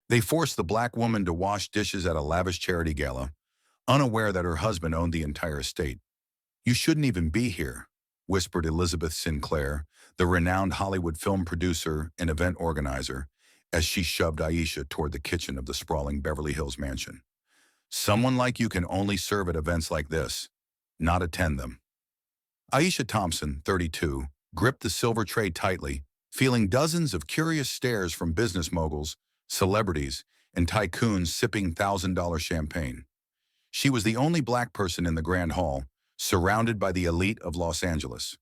They forced the black woman to wash dishes at a lavish charity gala, unaware that her husband owned the entire estate. "You shouldn't even be here," whispered Elizabeth Sinclair, the renowned Hollywood film producer and event organizer, as she shoved Aisha toward the kitchen of the sprawling Beverly Hills mansion. "Someone like you can only serve at events like this, not attend them." Aisha Thompson, 32, gripped the silver tray tightly, feeling dozens of curious stares from business moguls, celebrities, and tycoons sipping $1,000 champagne. She was the only black person in the Grand Hall, surrounded by the elite of Los Angeles.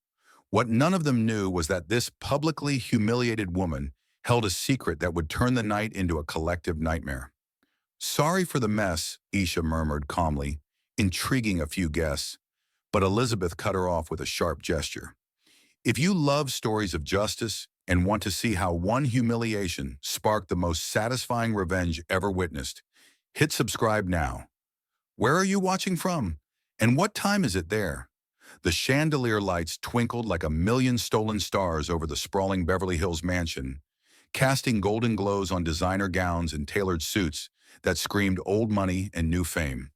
What none of them knew was that this publicly humiliated woman held a secret that would turn the night into a collective nightmare. "Sorry for the mess," Isha murmured calmly, intriguing a few guests, but Elizabeth cut her off with a sharp gesture. "If you love stories of justice and want to see how one humiliation sparked the most satisfying revenge ever witnessed, hit subscribe now. Where are you watching from? And what time is it there?" The chandelier lights twinkled like a million stolen stars over the sprawling Beverly Hills mansion, casting golden glows on designer gowns and tailored suits that screamed old money and new fame.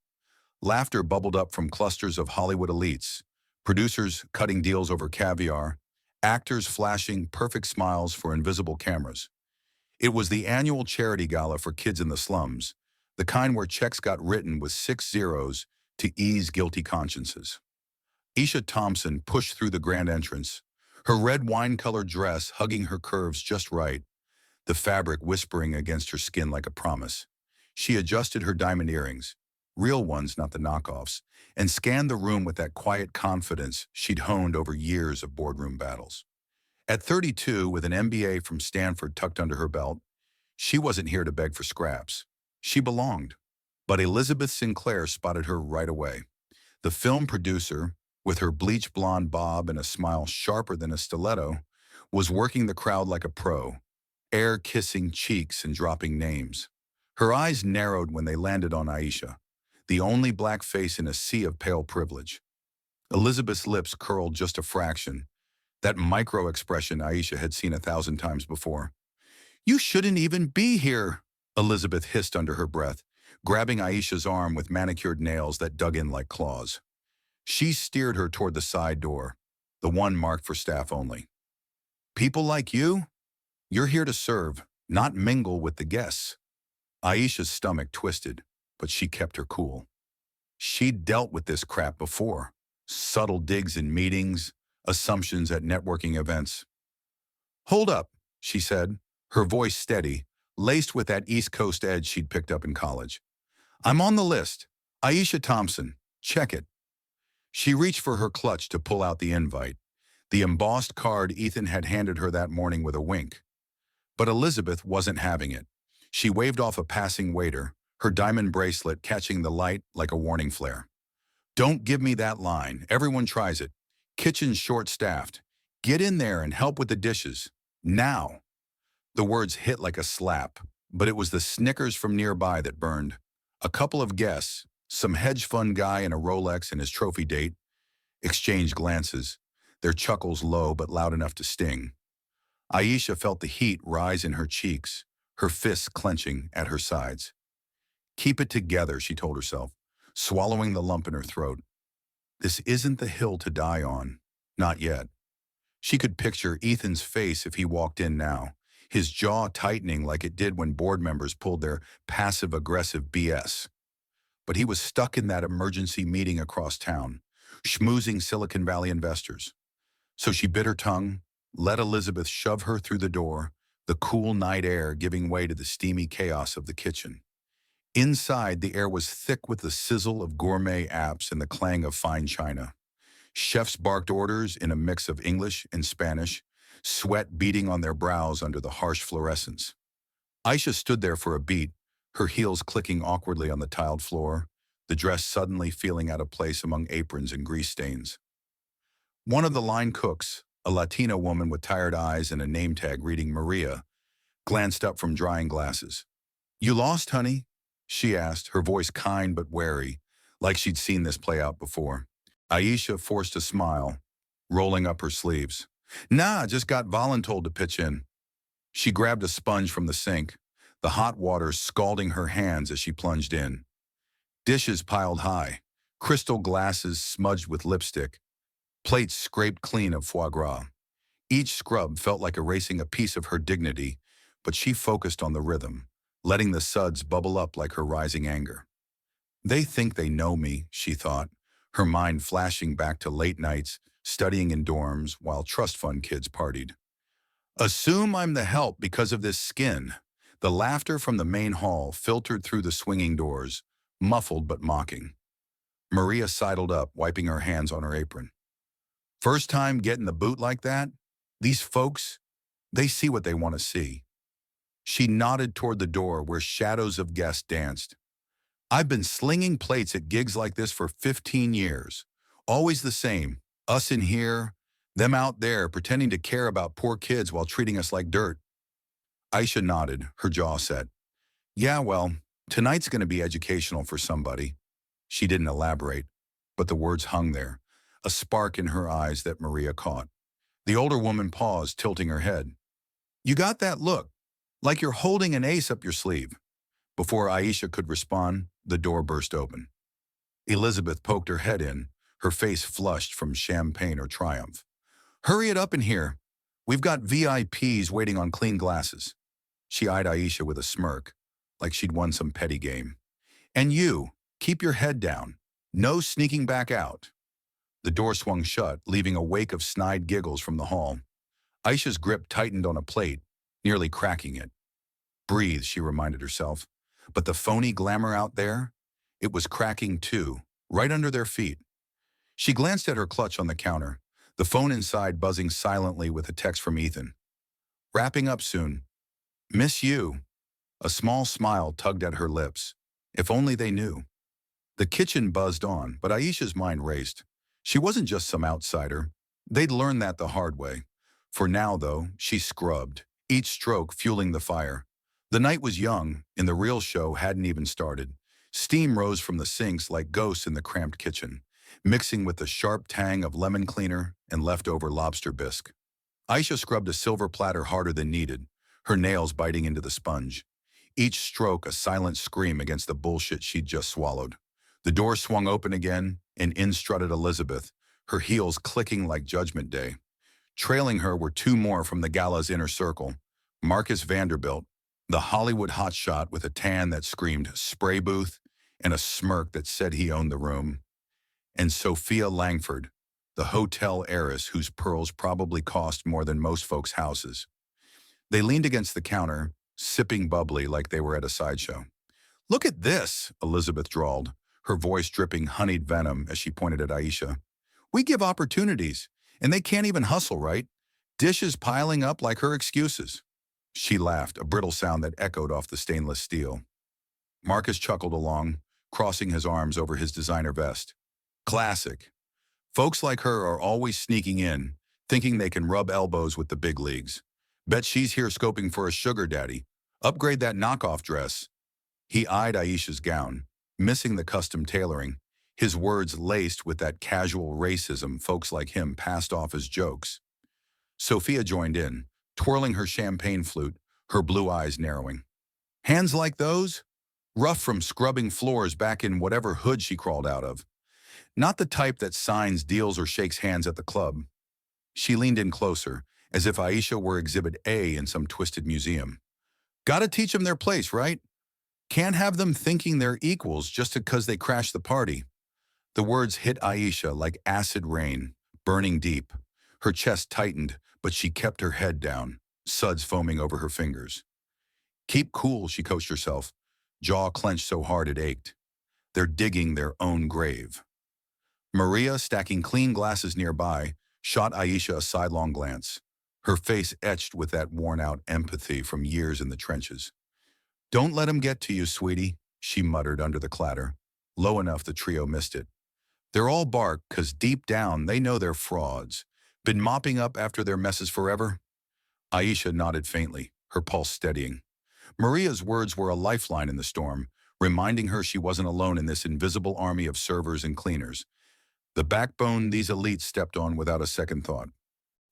Laughter bubbled up from clusters of Hollywood elites, producers cutting deals over caviar, actors flashing perfect smiles for invisible cameras. It was the annual charity gala for kids in the slums, the kind where checks got written with 6 zeros to ease guilty consciences. Aisha Thompson pushed through the grand entrance, her red wine-colored dress hugging her curves just right, the fabric whispering against her skin like a promise. She adjusted her diamond earrings, real ones, not the knockoffs, and scanned the room with that quiet confidence she'd honed over years of boardroom battles. At 32, with an MBA from Stanford tucked under her belt, she wasn't here to beg for scraps. She belonged. But Elizabeth Sinclair spotted her right away. The film producer, with her bleach blonde bob and a smile sharper than a stiletto, was working the crowd like a pro, air-kissing cheeks and dropping names. Her eyes narrowed when they landed on Aisha, the only black face in a sea of pale privilege. Elizabeth's lips curled just a fraction, that micro-expression Aisha had seen 1,000 times before. "You shouldn't even be here," Elizabeth hissed under her breath, grabbing Aisha's arm with manicured nails that dug in like claws. She steered her toward the side door, the one marked for staff only. "People like you? You're here to serve, not mingle with the guests." Aisha's stomach twisted, but she kept her cool. She'd dealt with this crap before. Subtle digs in meetings, assumptions at networking events. "Hold up," she said, her voice steady, laced with that East Coast edge she'd picked up in college. "I'm on the list. Aisha Thompson. Check it." She reached for her clutch to pull out the invite, the embossed card Ethan had handed her that morning with a wink. But Elizabeth wasn't having it. She waved off a passing waiter, her diamond bracelet catching the light like a warning flare. "Don't give me that line. Everyone tries it. Kitchen's short-staffed. Get in there and help with the dishes. Now." The words hit like a slap, but it was the snickers from nearby that burned. A couple of guests, some hedge fund guy in a Rolex and his trophy date, exchanged glances, their chuckles low but loud enough to sting. Aisha felt the heat rise in her cheeks, her fists clenching at her sides. "Keep it together," she told herself, swallowing the lump in her throat. This isn't the hill to die on. Not yet. She could picture Ethan's face if he walked in now, his jaw tightening like it did when board members pulled their passive-aggressive BS. But he was stuck in that emergency meeting across town, schmoozing Silicon Valley investors. So she bit her tongue, let Elizabeth shove her through the door, the cool night air giving way to the steamy chaos of the kitchen. Inside, the air was thick with the sizzle of gourmet apps and the clang of fine china. Chefs barked orders in a mix of English and Spanish, sweat beading on their brows under the harsh fluorescence. Aisha stood there for a beat, her heels clicking awkwardly on the tiled floor, the dress suddenly feeling out of place among aprons and grease stains. One of the line cooks, a Latina woman with tired eyes and a name tag reading Maria, glanced up from drying glasses. "You lost, honey?" she asked, her voice kind but wary, like she'd seen this play out before. Aisha forced a smile, rolling up her sleeves. "Nah, just got voluntold to pitch in." She grabbed a sponge from the sink, the hot water scalding her hands as she plunged in. Dishes piled high, crystal glasses smudged with lipstick, plates scraped clean of foie gras. Each scrub felt like erasing a piece of her dignity, but she focused on the rhythm, letting the suds bubble up like her rising anger. They think they know me, she thought, her mind flashing back to late nights, studying in dorms while trust fund kids partied. Assume I'm the help because of this skin. The laughter from the main hall filtered through the swinging doors, muffled but mocking. Maria sidled up, wiping her hands on her apron. First time getting the boot like that? These folks, they see what they want to see. She nodded toward the door where shadows of guests danced. I've been slinging plates at gigs like this for 15 years. Always the same. Us in here, them out there pretending to care about poor kids while treating us like dirt. Aisha nodded, her jaw set. Yeah, well, tonight's going to be educational for somebody. She didn't elaborate, but the words hung there, a spark in her eyes that Maria caught. The older woman paused, tilting her head. You got that look, like you're holding an ace up your sleeve. Before Aisha could respond, the door burst open. Elizabeth poked her head in, her face flushed from champagne or triumph. Hurry it up in here. We've got VIPs waiting on clean glasses. She eyed Aisha with a smirk, like she'd won some petty game. And you, keep your head down. No sneaking back out. The door swung shut, leaving a wake of snide giggles from the hall. Aisha's grip tightened on a plate, nearly cracking it. Breathe, she reminded herself. But the phony glamour out there? It was cracking too, right under their feet. She glanced at her clutch on the counter, the phone inside buzzing silently with a text from Ethan. Wrapping up soon. Miss you. A small smile tugged at her lips. If only they knew. The kitchen buzzed on, but Aisha's mind raced. She wasn't just some outsider. They'd learned that the hard way. For now, though, she scrubbed, each stroke fueling the fire. The night was young, and the real show hadn't even started. Steam rose from the sinks like ghosts in the cramped kitchen, mixing with the sharp tang of lemon cleaner and leftover lobster bisque. Aisha scrubbed a silver platter harder than needed, her nails biting into the sponge. Each stroke a silent scream against the bullshit she'd just swallowed. The door swung open again, and in strutted Elizabeth, her heels clicking like Judgment Day. Trailing her were two more from the gala's inner circle, Marcus Vanderbilt, the Hollywood hotshot with a tan that screamed spray booth and a smirk that said he owned the room, and Sophia Langford, the hotel heiress whose pearls probably cost more than most folks' houses. They leaned against the counter, sipping bubbly like they were at a sideshow. Look at this, Elizabeth drawled, her voice dripping honeyed venom as she pointed at Aisha. We give opportunities, and they can't even hustle, right? Dishes piling up like her excuses. She laughed, a brittle sound that echoed off the stainless steel. Marcus chuckled along, crossing his arms over his designer vest. Classic. Folks like her are always sneaking in, thinking they can rub elbows with the big leagues. Bet she's here scoping for a sugar daddy. Upgrade that knockoff dress. He eyed Aisha's gown, missing the custom tailoring, his words laced with that casual racism folks like him passed off as jokes. Sophia joined in, twirling her champagne flute, her blue eyes narrowing. Hands like those? Rough from scrubbing floors back in whatever hood she crawled out of. Not the type that signs deals or shakes hands at the club. She leaned in closer, as if Aisha were Exhibit A in some twisted museum. Gotta teach them their place, right? Can't have them thinking they're equals just because they crashed the party. The words hit Aisha like acid rain, burning deep. Her chest tightened, but she kept her head down, suds foaming over her fingers. Keep cool, she coached herself, jaw clenched so hard it ached. They're digging their own grave. Maria, stacking clean glasses nearby, shot Aisha a sidelong glance, her face etched with that worn-out empathy from years in the trenches. Don't let 'em get to you, sweetie, she muttered under the clatter, low enough the trio missed it. They're all bark 'cause deep down they know they're frauds. Been mopping up after their messes forever? Aisha nodded faintly, her pulse steadying. Maria's words were a lifeline in the storm, reminding her she wasn't alone in this invisible army of servers and cleaners, the backbone these elites stepped on without a second thought.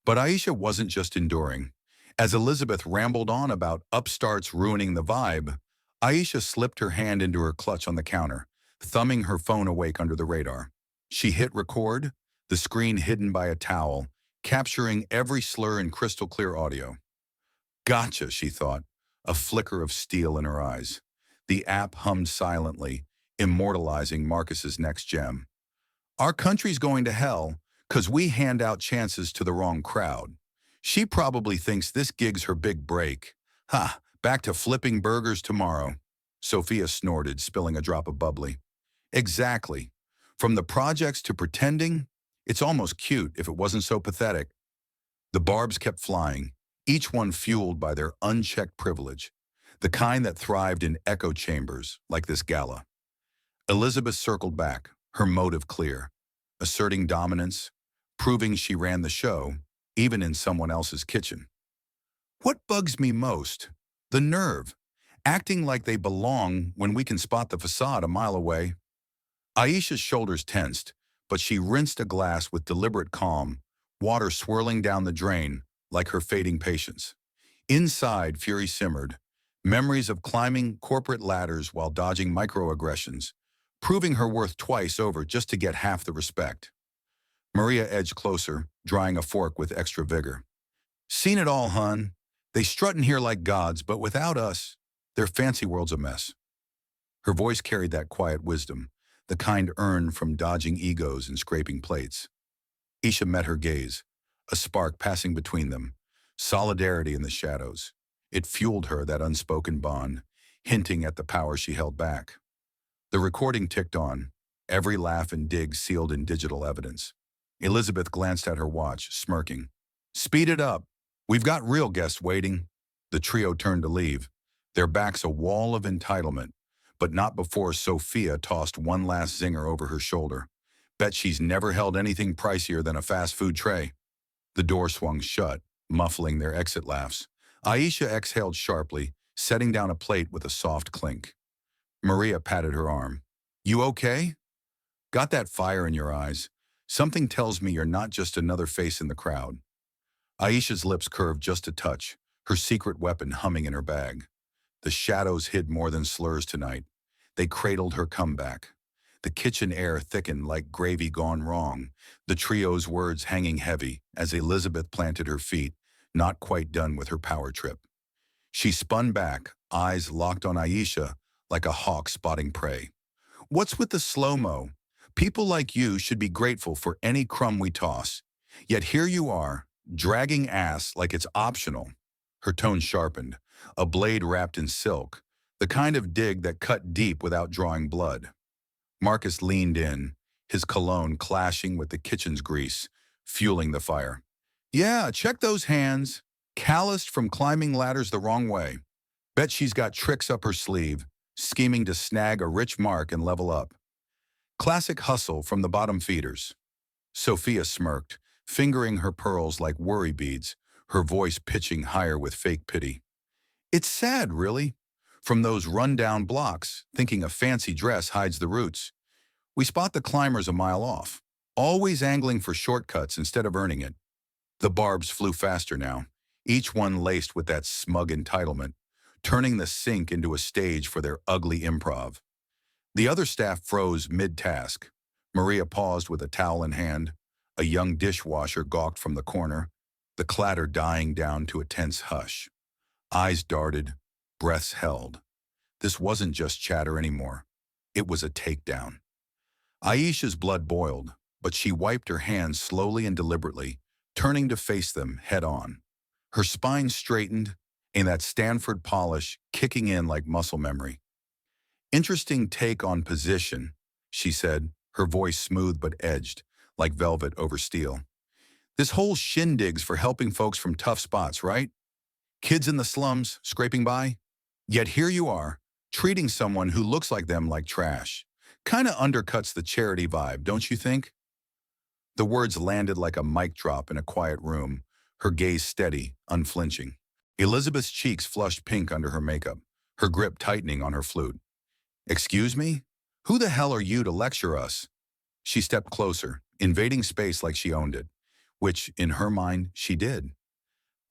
But Aisha wasn't just enduring. As Elizabeth rambled on about upstarts ruining the vibe, Aisha slipped her hand into her clutch on the counter, thumbing her phone awake under the radar. She hit record, the screen hidden by a towel, capturing every slur in crystal-clear audio. Gotcha, she thought, a flicker of steel in her eyes. The app hummed silently, immortalizing Marcus's next gem. Our country's going to hell because we hand out chances to the wrong crowd. She probably thinks this gig's her big break. Ha, back to flipping burgers tomorrow. Sophia snorted, spilling a drop of bubbly. Exactly. From the projects to pretending, it's almost cute if it wasn't so pathetic. The barbs kept flying, each one fueled by their unchecked privilege, the kind that thrived in echo chambers like this gala. Elizabeth circled back, her motive clear, asserting dominance, proving she ran the show, even in someone else's kitchen. What bugs me most? The nerve, acting like they belong when we can spot the facade a mile away. Aisha's shoulders tensed, but she rinsed a glass with deliberate calm, water swirling down the drain like her fading patience. Inside, fury simmered, memories of climbing corporate ladders while dodging microaggressions, proving her worth twice over just to get half the respect. Maria edged closer, drying a fork with extra vigor. Seen it all, hun. They strut in here like gods, but without us, their fancy world's a mess. Her voice carried that quiet wisdom, the kind earned from dodging egos and scraping plates. Aisha met her gaze, a spark passing between them, solidarity in the shadows. It fueled her, that unspoken bond, hinting at the power she held back. The recording ticked on, every laugh and dig sealed in digital evidence. Elizabeth glanced at her watch, smirking. Speed it up. We've got real guests waiting. The trio turned to leave, their backs a wall of entitlement, but not before Sophia tossed one last zinger over her shoulder. Bet she's never held anything pricier than a fast food tray. The door swung shut, muffling their exit laughs. Aisha exhaled sharply, setting down a plate with a soft clink. Maria patted her arm. You okay? Got that fire in your eyes. Something tells me you're not just another face in the crowd. Aisha's lips curved just a touch, her secret weapon humming in her bag. The shadows hid more than slurs tonight. They cradled her comeback. The kitchen air thickened like gravy gone wrong, the trio's words hanging heavy as Elizabeth planted her feet, not quite done with her power trip. She spun back, eyes locked on Aisha like a hawk spotting prey. What's with the slow-mo? People like you should be grateful for any crumb we toss. Yet here you are, dragging ass like it's optional. Her tone sharpened, a blade wrapped in silk, the kind of dig that cut deep without drawing blood. Marcus leaned in, his cologne clashing with the kitchen's grease, fueling the fire. Yeah, check those hands, calloused from climbing ladders the wrong way. Bet she's got tricks up her sleeve, scheming to snag a rich mark and level up. Classic hustle from the bottom feeders. Sophia smirked, fingering her pearls like worry beads, her voice pitching higher with fake pity. It's sad, really. From those run-down blocks, thinking a fancy dress hides the roots. We spot the climbers a mile off, always angling for shortcuts instead of earning it. The barbs flew faster now, each one laced with that smug entitlement, turning the sink into a stage for their ugly improv. The other staff froze mid-task. Maria paused with a towel in hand. A young dishwasher gawked from the corner, the clatter dying down to a tense hush. Eyes darted, breaths held. This wasn't just chatter anymore. It was a takedown. Aisha's blood boiled, but she wiped her hands slowly and deliberately, turning to face them head-on. Her spine straightened, and that Stanford polish kicking in like muscle memory. Interesting take on position, she said, her voice smooth but edged, like velvet over steel. This whole shindig's for helping folks from tough spots, right? Kids in the slums, scraping by? Yet here you are, treating someone who looks like them like trash. Kinda undercuts the charity vibe, don't you think? The words landed like a mic drop in a quiet room, her gaze steady, unflinching. Elizabeth's cheeks flushed pink under her makeup, her grip tightening on her flute. Excuse me? Who the hell are you to lecture us? She stepped closer, invading space like she owned it, which, in her mind, she did.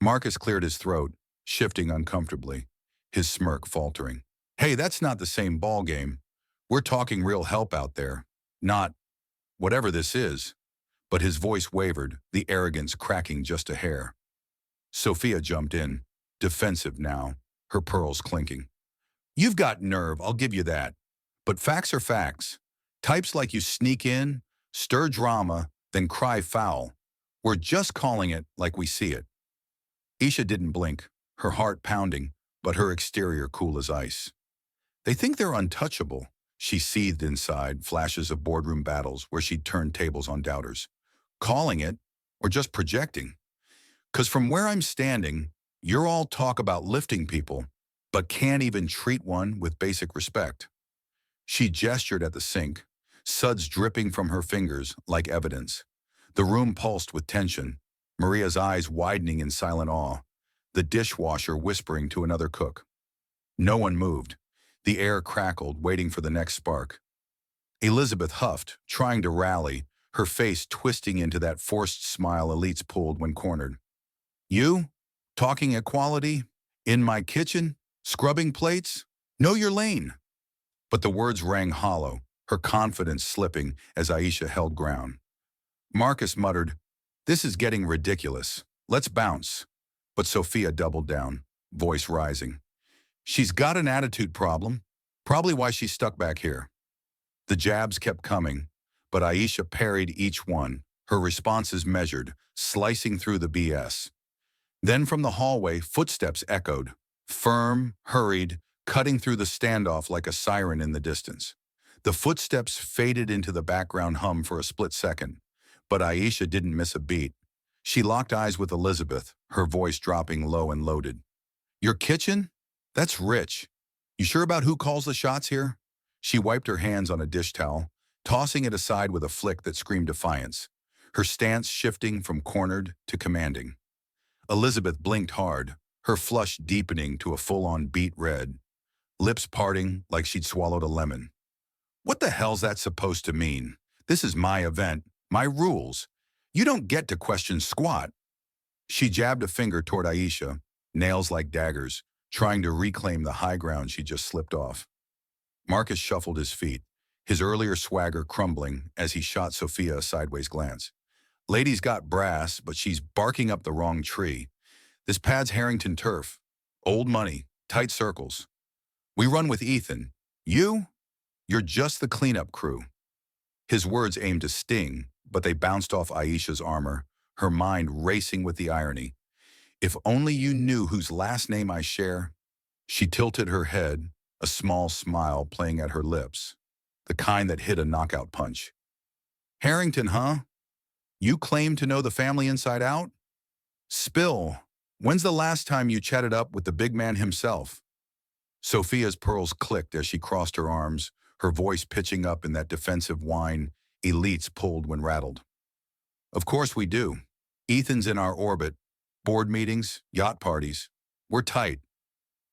Marcus cleared his throat, shifting uncomfortably, his smirk faltering. Hey, that's not the same ball game. We're talking real help out there, not whatever this is. But his voice wavered, the arrogance cracking just a hair. Sophia jumped in, defensive now, her pearls clinking. You've got nerve, I'll give you that. But facts are facts. Types like you sneak in, stir drama, then cry foul. We're just calling it like we see it. Aisha didn't blink, her heart pounding, but her exterior cool as ice. They think they're untouchable, she seethed inside, flashes of boardroom battles where she'd turned tables on doubters. Calling it, or just projecting? 'Cause from where I'm standing, you're all talk about lifting people, but can't even treat one with basic respect. She gestured at the sink, suds dripping from her fingers like evidence. The room pulsed with tension, Maria's eyes widening in silent awe, the dishwasher whispering to another cook. No one moved. The air crackled, waiting for the next spark. Elizabeth huffed, trying to rally, her face twisting into that forced smile elites pulled when cornered. You? Talking equality? In my kitchen? Scrubbing plates? Know your lane. But the words rang hollow, her confidence slipping as Aisha held ground. Marcus muttered, "This is getting ridiculous. Let's bounce." But Sophia doubled down, voice rising. She's got an attitude problem, probably why she's stuck back here. The jabs kept coming, but Aisha parried each one, her responses measured, slicing through the BS. Then from the hallway, footsteps echoed, firm, hurried, cutting through the standoff like a siren in the distance. The footsteps faded into the background hum for a split second, but Aisha didn't miss a beat. She locked eyes with Elizabeth, her voice dropping low and loaded. Your kitchen? That's rich. You sure about who calls the shots here? She wiped her hands on a dish towel, tossing it aside with a flick that screamed defiance, her stance shifting from cornered to commanding. Elizabeth blinked hard, her flush deepening to a full-on beet red, lips parting like she'd swallowed a lemon. What the hell's that supposed to mean? This is my event, my rules. You don't get to question squat. She jabbed a finger toward Aisha, nails like daggers, trying to reclaim the high ground she just slipped off. Marcus shuffled his feet, his earlier swagger crumbling as he shot Sophia a sideways glance. Lady's got brass, but she's barking up the wrong tree. This pad's Harrington turf. Old money, tight circles. We run with Ethan. You're just the cleanup crew. His words aimed to sting, but they bounced off Aisha's armor, her mind racing with the irony. If only you knew whose last name I share. She tilted her head, a small smile playing at her lips, the kind that hit a knockout punch. Harrington, huh? You claim to know the family inside out? Spill, when's the last time you chatted up with the big man himself? Sophia's pearls clicked as she crossed her arms, her voice pitching up in that defensive whine elites pulled when rattled. Of course we do. Ethan's in our orbit. Board meetings, yacht parties. We're tight.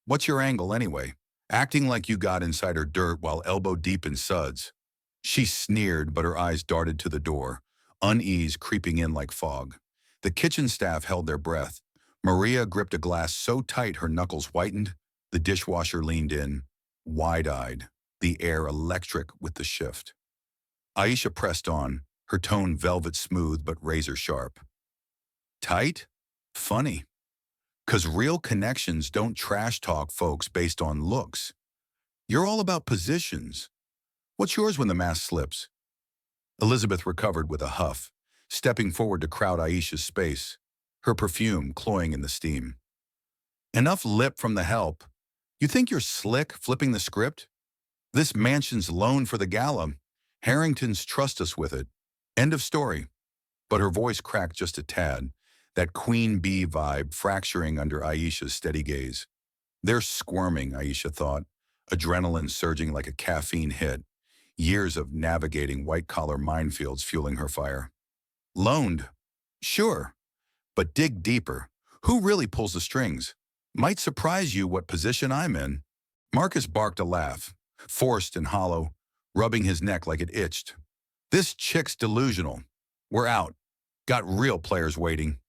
What's your angle anyway? Acting like you got inside her dirt while elbow deep in suds. She sneered, but her eyes darted to the door, unease creeping in like fog. The kitchen staff held their breath. Maria gripped a glass so tight her knuckles whitened. The dishwasher leaned in, wide-eyed, the air electric with the shift. Aisha pressed on, her tone velvet smooth but razor sharp. Tight? Funny. 'Cause real connections don't trash talk folks based on looks. You're all about positions. What's yours when the mask slips? Elizabeth recovered with a huff, stepping forward to crowd Aisha's space, her perfume cloying in the steam. Enough lip from the help. You think you're slick flipping the script? This mansion's loan for the gala. Harringtons trust us with it. End of story. But her voice cracked just a tad, that queen bee vibe fracturing under Aisha's steady gaze. They're squirming, Aisha thought, adrenaline surging like a caffeine hit, years of navigating white-collar minefields fueling her fire. Loaned? Sure. But dig deeper. Who really pulls the strings? Might surprise you what position I'm in. Marcus barked a laugh, forced and hollow, rubbing his neck like it itched. This chick's delusional. We're out. Got real players waiting.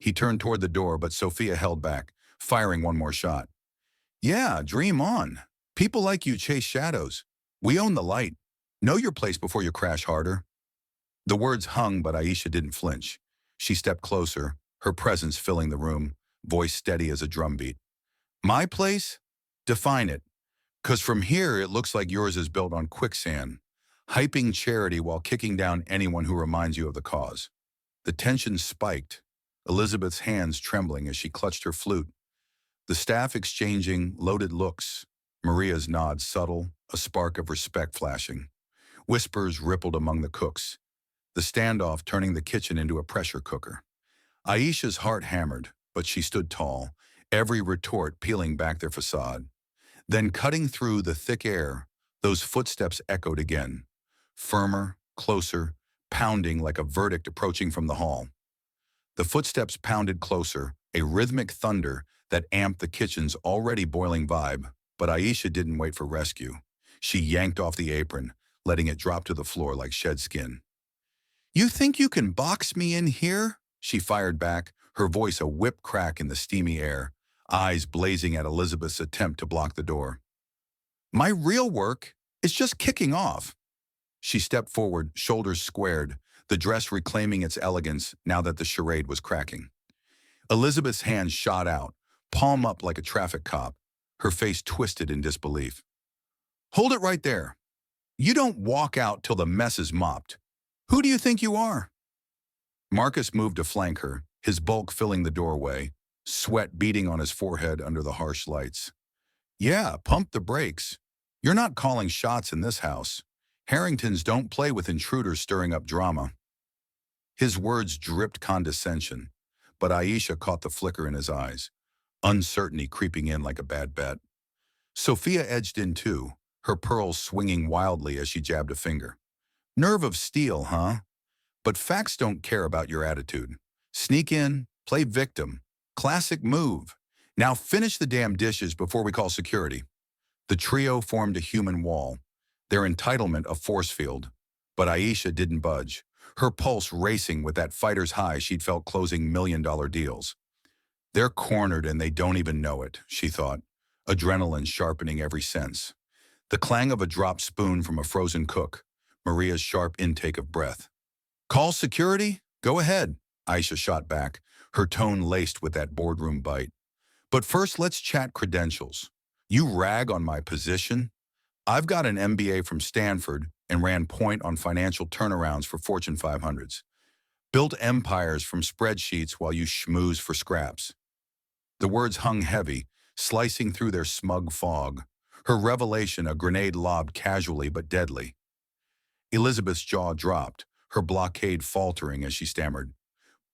He turned toward the door, but Sophia held back, firing one more shot. Yeah, dream on. People like you chase shadows. We own the light. Know your place before you crash harder. The words hung, but Aisha didn't flinch. She stepped closer, her presence filling the room, voice steady as a drumbeat. My place? Define it. 'Cause from here, it looks like yours is built on quicksand, hyping charity while kicking down anyone who reminds you of the cause. The tension spiked, Elizabeth's hands trembling as she clutched her flute. The staff exchanging loaded looks, Maria's nod subtle, a spark of respect flashing. Whispers rippled among the cooks, the standoff turning the kitchen into a pressure cooker. Aisha's heart hammered, but she stood tall, every retort peeling back their facade. Then cutting through the thick air, those footsteps echoed again, firmer, closer, pounding like a verdict approaching from the hall. The footsteps pounded closer, a rhythmic thunder that amped the kitchen's already boiling vibe, but Aisha didn't wait for rescue. She yanked off the apron, letting it drop to the floor like shed skin. You think you can box me in here? She fired back, her voice a whip crack in the steamy air, eyes blazing at Elizabeth's attempt to block the door. My real work is just kicking off. She stepped forward, shoulders squared, the dress reclaiming its elegance now that the charade was cracking. Elizabeth's hands shot out, palm up like a traffic cop, her face twisted in disbelief. Hold it right there. You don't walk out till the mess is mopped. Who do you think you are? Marcus moved to flank her, his bulk filling the doorway, sweat beading on his forehead under the harsh lights. Yeah, pump the brakes. You're not calling shots in this house. Harringtons don't play with intruders stirring up drama. His words dripped condescension, but Aisha caught the flicker in his eyes, uncertainty creeping in like a bad bet. Sophia edged in too, her pearls swinging wildly as she jabbed a finger. Nerve of steel, huh? But facts don't care about your attitude. Sneak in, play victim. Classic move. Now finish the damn dishes before we call security. The trio formed a human wall, their entitlement a force field. But Aisha didn't budge, her pulse racing with that fighter's high she'd felt closing million-dollar deals. They're cornered and they don't even know it, she thought, adrenaline sharpening every sense. The clang of a dropped spoon from a frozen cook, Maria's sharp intake of breath. Call security? Go ahead, Aisha shot back, her tone laced with that boardroom bite. But first, let's chat credentials. You rag on my position? I've got an MBA from Stanford and ran point on financial turnarounds for Fortune 500s. Built empires from spreadsheets while you schmooze for scraps. The words hung heavy, slicing through their smug fog, her revelation a grenade lobbed casually but deadly. Elizabeth's jaw dropped, her blockade faltering as she stammered.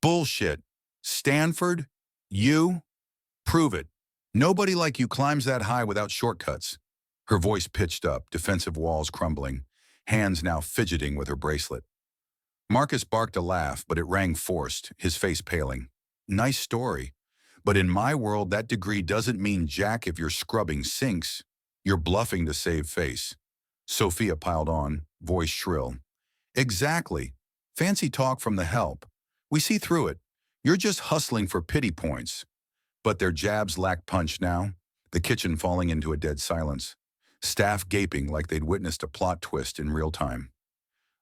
Bullshit. Stanford? You? Prove it. Nobody like you climbs that high without shortcuts. Her voice pitched up, defensive walls crumbling, hands now fidgeting with her bracelet. Marcus barked a laugh, but it rang forced, his face paling. Nice story. But in my world, that degree doesn't mean jack if you're scrubbing sinks. You're bluffing to save face. Sophia piled on, voice shrill. Exactly. Fancy talk from the help. We see through it. You're just hustling for pity points. But their jabs lacked punch now, the kitchen falling into a dead silence. Staff gaping like they'd witnessed a plot twist in real time.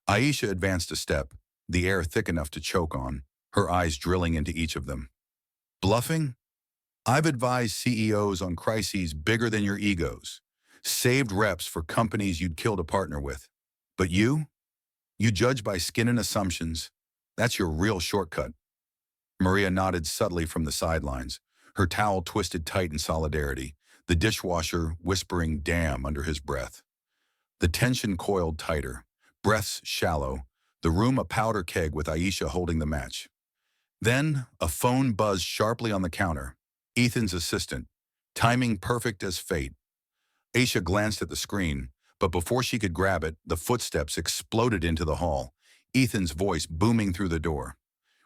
Aisha advanced a step, the air thick enough to choke on, her eyes drilling into each of them. Bluffing? I've advised CEOs on crises bigger than your egos. Saved reps for companies you'd kill to partner with. But you? You judge by skin and assumptions. That's your real shortcut. Maria nodded subtly from the sidelines, her towel twisted tight in solidarity, the dishwasher whispering damn under his breath. The tension coiled tighter, breaths shallow, the room a powder keg with Aisha holding the match. Then, a phone buzzed sharply on the counter. Ethan's assistant, timing perfect as fate. Aisha glanced at the screen, but before she could grab it, the footsteps exploded into the hall, Ethan's voice booming through the door.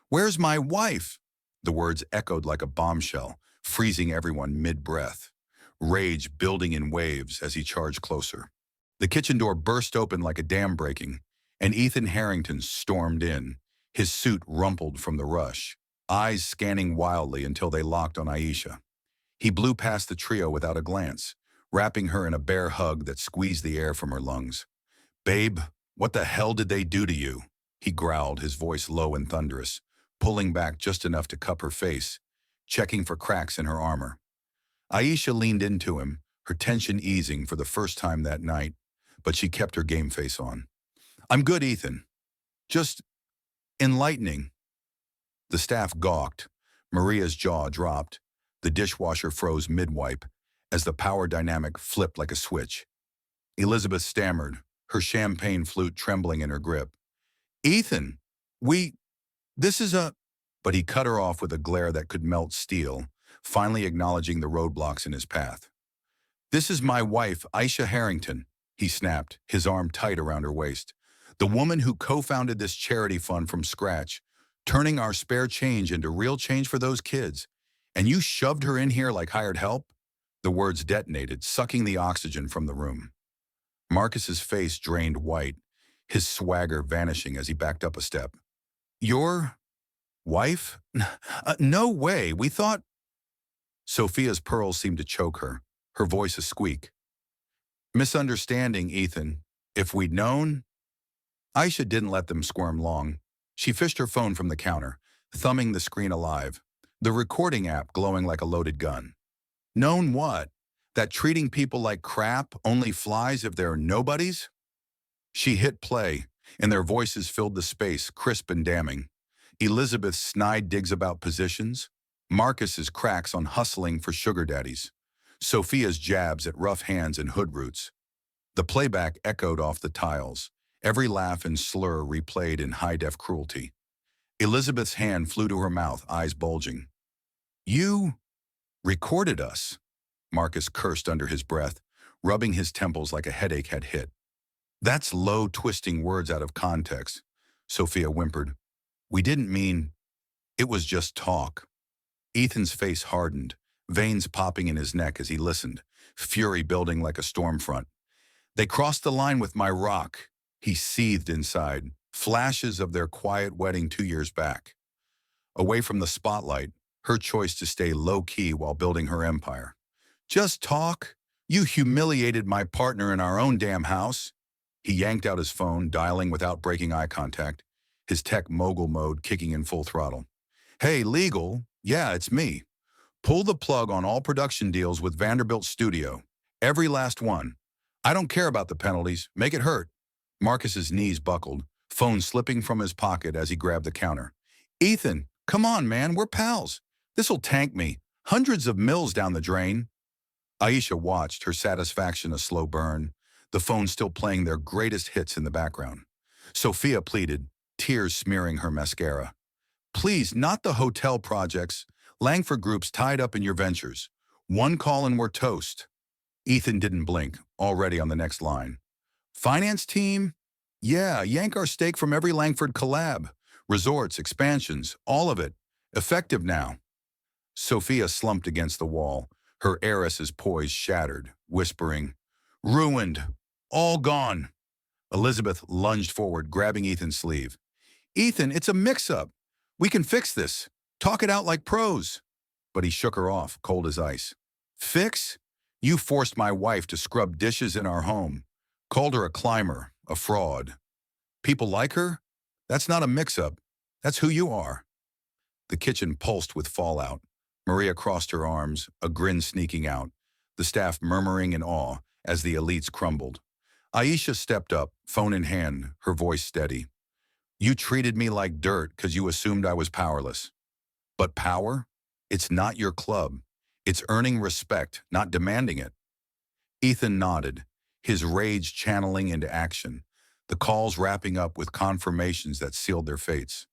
Where's my wife? The words echoed like a bombshell, freezing everyone mid-breath. Rage building in waves as he charged closer. The kitchen door burst open like a dam breaking, and Ethan Harrington stormed in, his suit rumpled from the rush, eyes scanning wildly until they locked on Aisha. He blew past the trio without a glance, wrapping her in a bear hug that squeezed the air from her lungs. "Babe, what the hell did they do to you?" He growled, his voice low and thunderous, pulling back just enough to cup her face, checking for cracks in her armor. Aisha leaned into him, her tension easing for the first time that night, but she kept her game face on. "I'm good, Ethan. Just enlightening." The staff gawked. Maria's jaw dropped. The dishwasher froze mid-wipe as the power dynamic flipped like a switch. Elizabeth stammered, her champagne flute trembling in her grip. "Ethan, this is a—" But he cut her off with a glare that could melt steel, finally acknowledging the roadblocks in his path. "This is my wife, Aisha Harrington," he snapped, his arm tight around her waist. "The woman who co-founded this charity fund from scratch, turning our spare change into real change for those kids. And you shoved her in here like hired help?" The words detonated, sucking the oxygen from the room. Marcus's face drained white, his swagger vanishing as he backed up a step. "Your wife? No way, we thought—" Sophia's pearls seemed to choke her, her voice a squeak. "Misunderstanding, Ethan. If we'd known—" Aisha didn't let them squirm long. She fished her phone from the counter, thumbing the screen alive, the recording app glowing like a loaded gun. "Known what? That treating people like crap only flies if they're nobodies?" She hit play, and their voices filled the space, crisp and damning. Elizabeth's snide digs about positions, Marcus's cracks on hustling for sugar daddies, Sophia's jabs at rough hands and hood roots. The playback echoed off the tiles, every laugh and slur replayed in high-def cruelty. Elizabeth's hand flew to her mouth, eyes bulging. "You recorded us," Marcus cursed under his breath, rubbing his temples like a headache had hit. "That's low, twisting words out of context," Sophia whimpered. "We didn't mean—" "It was just talk." Ethan's face hardened, veins popping in his neck as he listened, fury building like a storm front. "They crossed the line with my rock," he seethed inside, flashes of their quiet wedding 2 years back. Away from the spotlight, her choice to stay low-key while building her empire. "Just talk? You humiliated my partner in our own damn house." He yanked out his phone, dialing without breaking eye contact, his tech mogul mode kicking in full throttle. "Hey, legal? Yeah, it's me. Pull the plug on all production deals with Vanderbilt Studio. Every last one. I don't care about the penalties. Make it hurt." Marcus's knees buckled, phone slipping from his pocket as he grabbed the counter. "Ethan, come on, man, we're pals. This'll tank me. Hundreds of mils down the drain." Aisha watched, her satisfaction a slow burn, the phone still playing their greatest hits in the background. Sophia pleaded, tears smearing her mascara. "Please, not the hotel projects. Langford Group's tied up in your ventures. One call and we're toast." Ethan didn't blink, already on the next line. "Finance team? Yeah, yank our stake from every Langford collab. Resorts, expansions, all of it. Effective now." Sophia slumped against the wall, her heiress's poise shattered, whispering, "Ruined. All gone." Elizabeth lunged forward, grabbing Ethan's sleeve. "Ethan, it's a mix-up. We can fix this. Talk it out like pros." But he shook her off, cold as ice. "Fix? You forced my wife to scrub dishes in our home. Called her a climber, a fraud. People like her? That's not a mix-up. That's who you are." The kitchen pulsed with fallout. Maria crossed her arms, a grin sneaking out, the staff murmuring in awe as the elites crumbled. Aisha stepped up, phone in hand, her voice steady. "You treated me like dirt because you assumed I was powerless. But power? It's not your club. It's earning respect, not demanding it." Ethan nodded, his rage channeling into action, the calls wrapping up with confirmations that sealed their fates.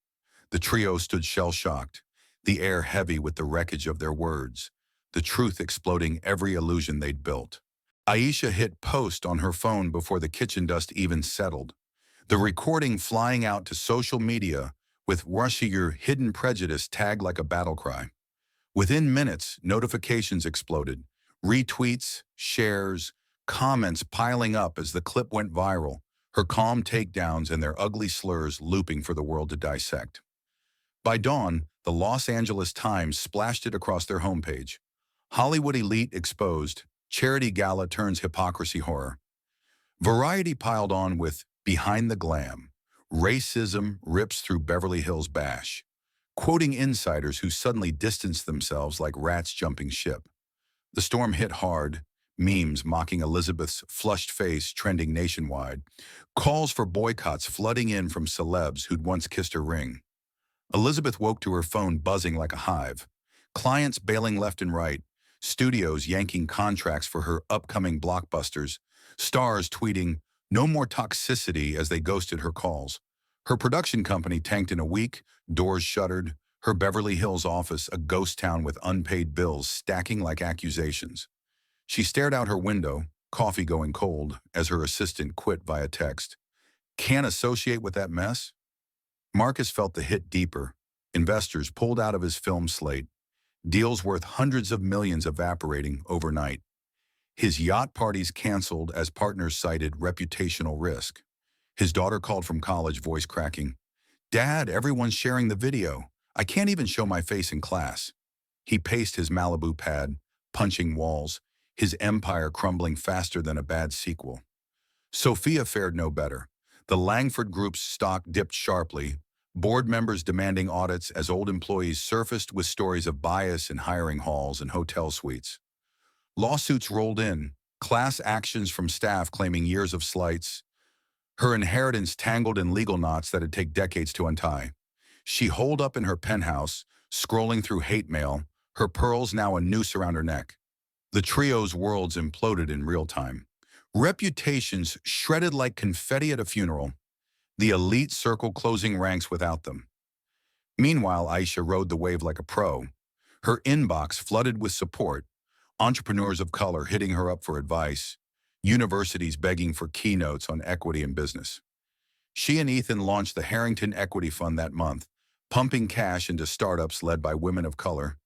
The trio stood shell-shocked, the air heavy with the wreckage of their words, the truth exploding every illusion they'd built. Aisha hit post on her phone before the kitchen dust even settled, the recording flying out to social media with "Russia, hidden prejudice" tagged like a battle cry. Within minutes, notifications exploded, retweets, shares, comments piling up as the clip went viral, her calm takedowns and their ugly slurs looping for the world to dissect. By dawn, the Los Angeles Times splashed it across their homepage. Hollywood elite exposed, charity gala turns hypocrisy horror. Variety piled on with Behind the Glam. Racism rips through Beverly Hills bash, quoting insiders who suddenly distanced themselves like rats jumping ship. The storm hit hard, memes mocking Elizabeth's flushed face trending nationwide, calls for boycotts flooding in from celebs who'd once kissed her ring. Elizabeth woke to her phone buzzing like a hive, clients bailing left and right, studios yanking contracts for her upcoming blockbusters, stars tweeting, "No more toxicity," as they ghosted her calls. Her production company tanked in a week, doors shuttered, her Beverly Hills office a ghost town with unpaid bills stacking like accusations. She stared out her window, coffee going cold, as her assistant quit via text. Can't associate with that mess? Marcus felt the hit deeper. Investors pulled out of his film slate, deals worth hundreds of millions evaporating overnight. His yacht parties canceled as partners cited reputational risk. His daughter called from college, voice cracking. "Dad, everyone's sharing the video. I can't even show my face in class." He paced his Malibu pad, punching walls, his empire crumbling faster than a bad sequel. Sophia fared no better. The Langford Group's stock dipped sharply, board members demanding audits as old employees surfaced with stories of bias in hiring halls and hotel suites. Lawsuits rolled in, class actions from staff claiming years of slights, her inheritance tangled in legal knots that'd take decades to untie. She holed up in her penthouse, scrolling through hate mail, her pearls now a noose around her neck. The trio's worlds imploded in real time. Reputations shredded like confetti at a funeral, the elite circle closing ranks without them. Meanwhile, Aisha rode the wave like a pro, her inbox flooded with support, entrepreneurs of color hitting her up for advice, universities begging for keynotes on equity and business. She and Ethan launched the Harrington Equity Fund that month, pumping cash into startups led by women of color.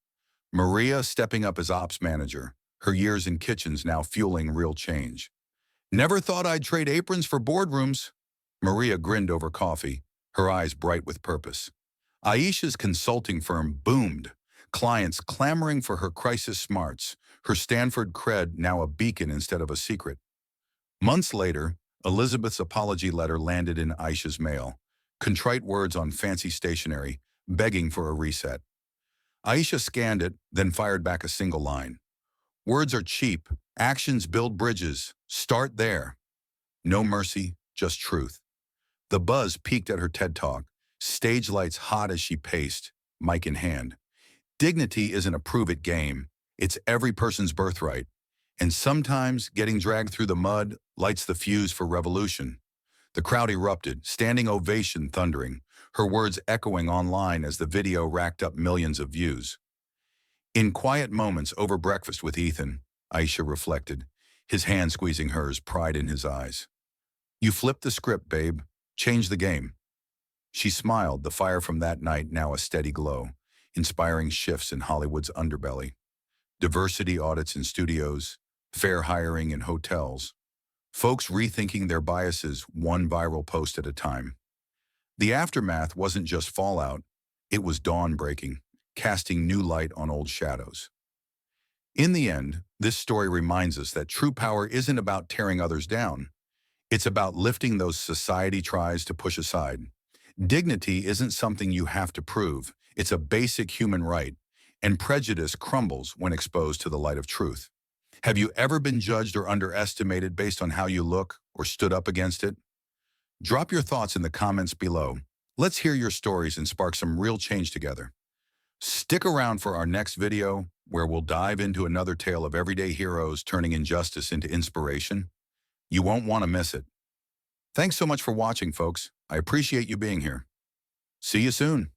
Maria stepping up as ops manager, her years in kitchens now fueling real change. "Never thought I'd trade aprons for boardrooms." Maria grinned over coffee, her eyes bright with purpose. Aisha's consulting firm boomed, clients clamoring for her crisis smarts, her Stanford cred now a beacon instead of a secret. Months later, Elizabeth's apology letter landed in Aisha's mail, contrite words on fancy stationery, begging for a reset. Aisha scanned it, then fired back a single line. "Words are cheap, actions build bridges, start there." No mercy, just truth. The buzz peaked at her TED Talk, stage lights hot as she paced, mic in hand. Dignity isn't a prove-it game, it's every person's birthright. And sometimes getting dragged through the mud lights the fuse for revolution. The crowd erupted, standing ovation thundering, her words echoing online as the video racked up millions of views. In quiet moments over breakfast with Ethan, Aisha reflected, his hand squeezing hers, pride in his eyes. "You flipped the script, babe. Change the game." She smiled, the fire from that night now a steady glow, inspiring shifts in Hollywood's underbelly. Diversity audits in studios, fair hiring in hotels, folks rethinking their biases one viral post at a time. The aftermath wasn't just fallout, it was dawn-breaking, casting new light on old shadows. In the end, this story reminds us that true power isn't about tearing others down. It's about lifting those society tries to push aside. Dignity isn't something you have to prove. It's a basic human right, and prejudice crumbles when exposed to the light of truth. Have you ever been judged or underestimated based on how you look or stood up against it? Drop your thoughts in the comments below. Let's hear your stories and spark some real change together. Stick around for our next video, where we'll dive into another tale of everyday heroes turning injustice into inspiration. You won't want to miss it. Thanks so much for watching, folks. I appreciate you being here. See you soon.